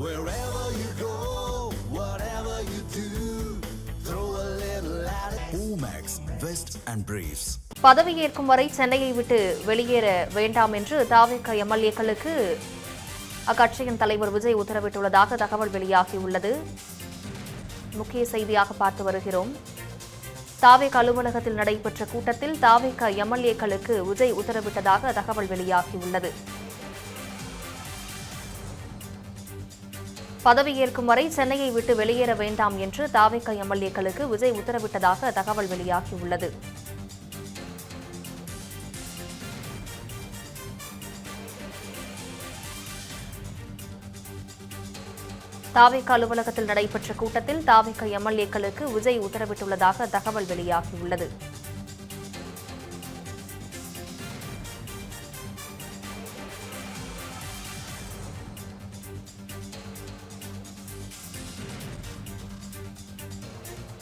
Wherever you go, whatever you do, throw a little at it. Omax, Vest and Briefs. பதவியேற்கும் வரை சென்னையை விட்டு வெளியேற வேண்டாம் என்று தாவேக எம்எல்ஏக்களுக்கு அக்கட்சியின் தலைவர் விஜய் உத்தரவிட்டுள்ளதாக தகவல் வெளியாகியுள்ளது. முக்கிய செய்தியாக பார்த்து வருகிறோம். தாவேக அலுவலகத்தில் நடைபெற்ற கூட்டத்தில் தாவேக எம்எல்ஏக்களுக்கு விஜய் உத்தரவிட்டதாக தகவல் வெளியாகியுள்ளது. பதவியேற்கும் வரை சென்னையை விட்டு வெளியேற வேண்டாம் என்று தாவேக எம்எல்ஏக்களுக்கு விஜய் உத்தரவிட்டதாக தகவல் வெளியாகியுள்ளது. தாவேக அலுவலகத்தில் நடைபெற்ற கூட்டத்தில் தாவேக எம்எல்ஏக்களுக்கு விஜய் உத்தரவிட்டுள்ளதாக தகவல் வெளியாகியுள்ளது.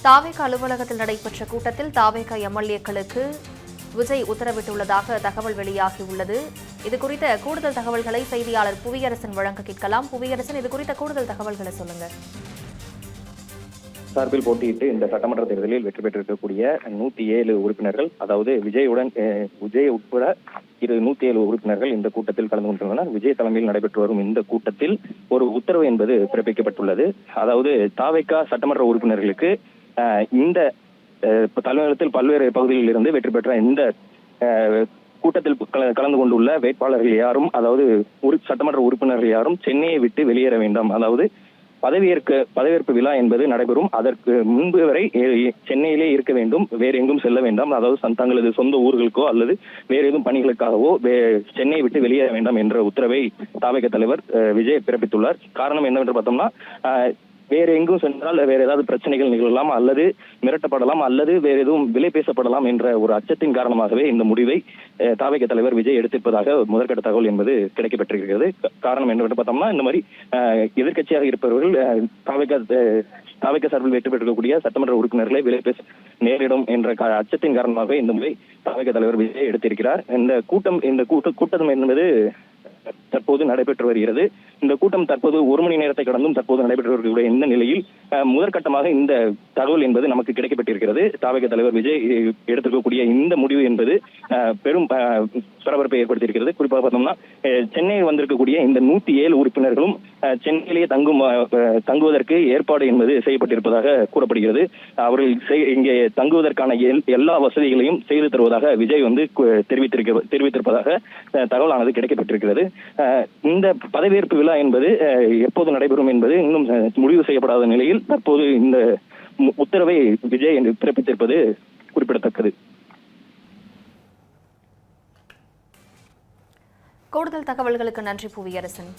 தாவேக அலுவலகத்தில் நடைபெற்ற கூட்டத்தில் தாவேக எம்எல்ஏக்களுக்கு விஜய் உத்தரவிட்டுள்ளதாக தகவல் வெளியாகியுள்ளது. இதுகுறித்த கூடுதல் தகவல்களை செய்தியாளர் புவியரசன் வழங்க கேட்கலாம். புவியரசன், இது குறித்த கூடுதல் தகவல்களை சொல்லுங்க. சார்பில் போட்டியிட்டு இந்த சட்டமன்ற தேர்தலில் வெற்றி பெற்றிருக்கக்கூடிய 107 உறுப்பினர்கள், அதாவது விஜய் உட்பட 107 உறுப்பினர்கள் இந்த கூட்டத்தில் கலந்து கொண்டுள்ளனர். விஜய் தலைமையில் நடைபெற்று வரும் இந்த கூட்டத்தில் ஒரு உத்தரவு என்பது பிறப்பிக்கப்பட்டுள்ளது. அதாவது தாவேகா சட்டமன்ற உறுப்பினர்களுக்கு இந்த தலைமையகத்தில் பல்வேறு பகுதிகளில் இருந்து வெற்றி பெற்ற இந்த கூட்டத்தில் கலந்து கொண்டுள்ள வேட்பாளர்கள் யாரும், அதாவது சட்டமன்ற உறுப்பினர்கள் யாரும் சென்னையை விட்டு வெளியேற வேண்டாம். அதாவது பதவியேற்பு விழா என்பது நடைபெறும். அதற்கு முன்பு வரை சென்னையிலே இருக்க வேண்டும், வேறு எங்கும் செல்ல வேண்டாம். அதாவது தங்களது சொந்த ஊர்களுக்கோ அல்லது வேறு எதுவும் பணிகளுக்காகவோ சென்னையை விட்டு வெளியேற வேண்டாம் என்ற உத்தரவை தாவேக தலைவர் விஜய் பிறப்பித்துள்ளார். காரணம் என்னவென்று பார்த்தோம்னா, வேறு எங்கும் சென்றால் வேறு ஏதாவது பிரச்சனைகள் நிகழலாம், அல்லது மிரட்டப்படலாம், அல்லது வேறு எதுவும் விலை பேசப்படலாம் என்ற ஒரு அச்சத்தின் காரணமாகவே இந்த முடிவை தாவேக தலைவர் விஜய் எடுத்திருப்பதாக முதற்கட்ட தகவல் என்பது கிடைக்கப்பட்டிருக்கிறது. காரணம் என்னவென்று பார்த்தோம்னா, இந்த மாதிரி எதிர்க்கட்சியாக இருப்பவர்கள் தாவேக சார்பில் வெற்றி பெற்றிருக்கக்கூடிய சட்டமன்ற உறுப்பினர்களை விலை பேச நேரிடும் என்ற அச்சத்தின் காரணமாக இந்த முடிவை தாவேக தலைவர் விஜய் எடுத்திருக்கிறார். இந்த கூட்டம் என்பது தற்போது நடைபெற்று வருகிறது. இந்த கூட்டம் தற்போது 1 மணி நேரத்தை கடந்தும் தற்போது நடைபெற்று வரக்கூடிய இந்த நிலையில் முதற்கட்டமாக இந்த தகவல் என்பது நமக்கு கிடைக்கப்பட்டிருக்கிறது. தாவேக தலைவர் விஜய் எடுத்திருக்கக்கூடிய இந்த முடிவு என்பது பெரும் பரபரப்பை ஏற்படுத்தியிருக்கிறது. குறிப்பாக பார்த்தோம்னா, சென்னையில் வந்திருக்கக்கூடிய இந்த 107 உறுப்பினர்களும் சென்னையிலேயே தங்குவதற்கு ஏற்பாடு என்பது செய்யப்பட்டிருப்பதாக கூறப்படுகிறது. அவர்கள் இங்கே தங்குவதற்கான எல்லா வசதிகளையும் செய்து தருவதாக விஜய் தெரிவித்திருப்பதாக தகவலானது கிடைக்கப்பட்டிருக்கிறது. இந்த பதவியேற்பு விழா என்பது எப்போது நடைபெறும் என்பது இன்னும் முடிவு செய்யப்படாத நிலையில் தற்போது இந்த உத்தரவை விஜய் பிறப்பித்திருப்பது குறிப்பிடத்தக்கது. கூடுதல் தகவல்களுக்கு நன்றி புவியரசன்.